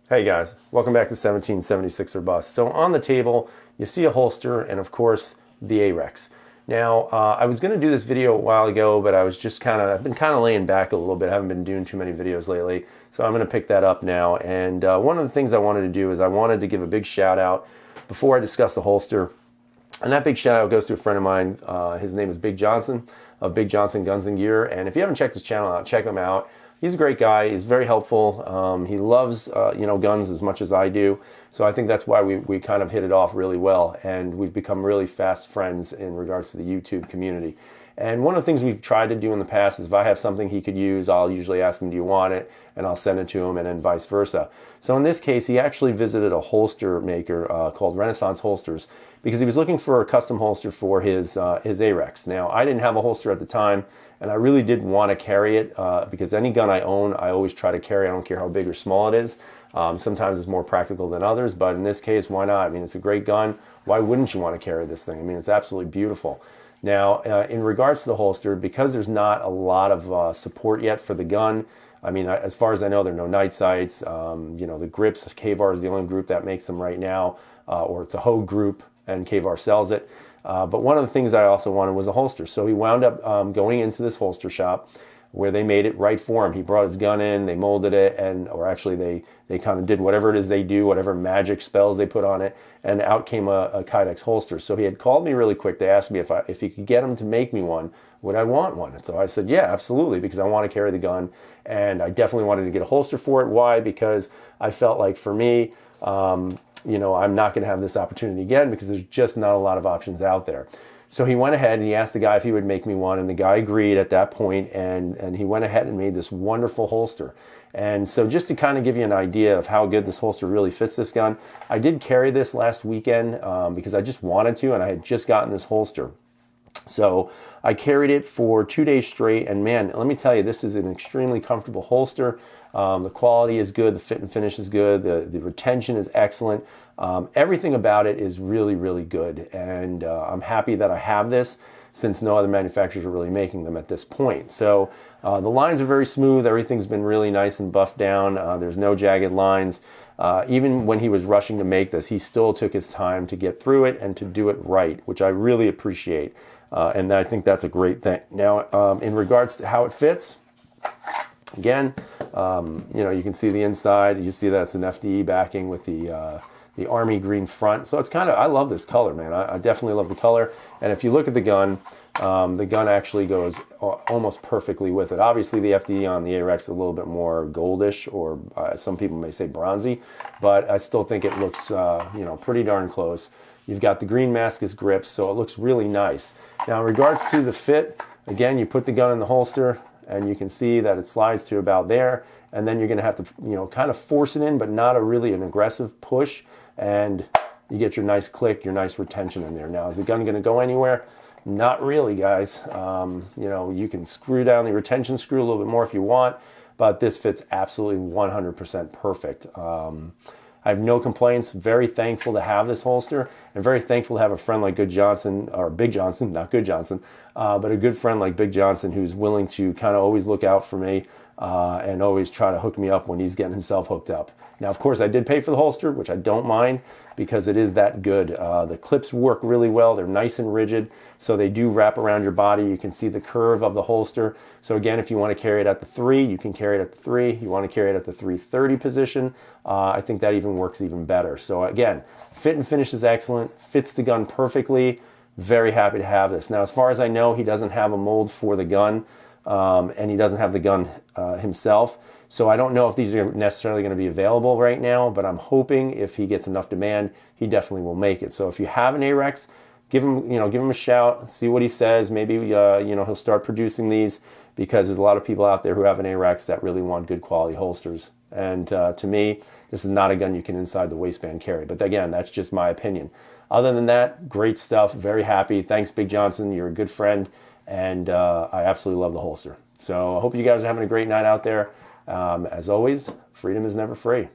Hey guys, welcome back to 1776 or Bust. So on the table, you see a holster and of course the Arex. Now, I was going to do this video a while ago, but I've been kind of laying back a little bit. I haven't been doing too many videos lately, so I'm going to pick that up now. And one of the things I wanted to do is I wanted to give a big shout out before I discuss the holster. And that big shout out goes to a friend of mine. His name is Big Johnson of Big Johnson Guns and Gear. And if you haven't checked his channel out, check him out. He's a great guy. He's very helpful. He loves guns as much as I do. So I think that's why we kind of hit it off really well. And we've become really fast friends in regards to the YouTube community. And one of the things we've tried to do in the past is if I have something he could use, I'll usually ask him, do you want it? And I'll send it to him, and then vice versa. So in this case, he actually visited a holster maker called Renaissance Holsters because he was looking for a custom holster for his Arex. Now, I didn't have a holster at the time, and I really did want to carry it because any gun I own, I always try to carry. I don't care how big or small it is. Sometimes it's more practical than others, but in this case, why not? I mean, it's a great gun. Why wouldn't you want to carry this thing? I mean, it's absolutely beautiful. Now, in regards to the holster, because there's not a lot of support yet for the gun, I mean, as far as I know, there are no night sights. The grips, KVAR is the only group that makes them right now, or it's a Hogue group, and KVAR sells it. But one of the things I also wanted was a holster. So he wound up going into this holster shop where they made it right for him. He brought his gun in, they molded it, or actually they kind of did whatever it is they do, whatever magic spells they put on it, and out came a Kydex holster. So he had called me really quick. They asked me if he could get him to make me one, would I want one? And so I said, yeah, absolutely, because I want to carry the gun, and I definitely wanted to get a holster for it. Why? Because I felt like for me, I'm not going to have this opportunity again because there's just not a lot of options out there. So he went ahead and he asked the guy if he would make me one, and the guy agreed at that point, and he went ahead and made this wonderful holster. And so just to kind of give you an idea of how good this holster really fits this gun, I did carry this last weekend because I just wanted to, and I had just gotten this holster. So I carried it for 2 days straight, and man, let me tell you, this is an extremely comfortable holster. The quality is good, the fit and finish is good, the retention is excellent. Everything about it is really, really good, and I'm happy that I have this since no other manufacturers are really making them at this point. So the lines are very smooth, everything's been really nice and buffed down, there's no jagged lines. Even when he was rushing to make this, he still took his time to get through it and to do it right, which I really appreciate. And I think that's a great thing. Now, in regards to how it fits, again, you can see the inside. You see that's an FDE backing with the army green front. So it's I love this color, man. I definitely love the color. And if you look at the gun actually goes almost perfectly with it. Obviously, the FDE on the Arex is a little bit more goldish, or some people may say bronzy, but I still think it looks, pretty darn close. You've got the green Mascus grips, so it looks really nice. Now, in regards to the fit, again, you put the gun in the holster, and you can see that it slides to about there, and then you're going to have to, kind of force it in, but not an aggressive push, and you get your nice click, your nice retention in there. Now, is the gun going to go anywhere? Not really, guys. You can screw down the retention screw a little bit more if you want, but this fits absolutely 100% perfect. I have no complaints. Very thankful to have this holster, and very thankful to have a friend like Good Johnson, or Big Johnson, not Good Johnson, but a good friend like Big Johnson who's willing to kind of always look out for me and always try to hook me up when he's getting himself hooked up. Now, of course, I did pay for the holster, which I don't mind because it is that good. The clips work really well. They're nice and rigid, so they do wrap around your body. You can see the curve of the holster. So again, if you want to carry it at the 3, you can carry it at the 3. You want to carry it at the 330 position, I think that even works even better. So again, fit and finish is excellent, fits the gun perfectly. Very happy to have this. Now, as far as I know, he doesn't have a mold for the gun, and he doesn't have the gun himself. So I don't know if these are necessarily going to be available right now, but I'm hoping if he gets enough demand, he definitely will make it. So if you have an Arex, give him a shout, see what he says. Maybe he'll start producing these, because there's a lot of people out there who have an Arex that really want good quality holsters. And to me, this is not a gun you can inside the waistband carry. But again, that's just my opinion. Other than that, great stuff. Very happy. Thanks, Big Johnson. You're a good friend, and I absolutely love the holster. So I hope you guys are having a great night out there. As always, freedom is never free.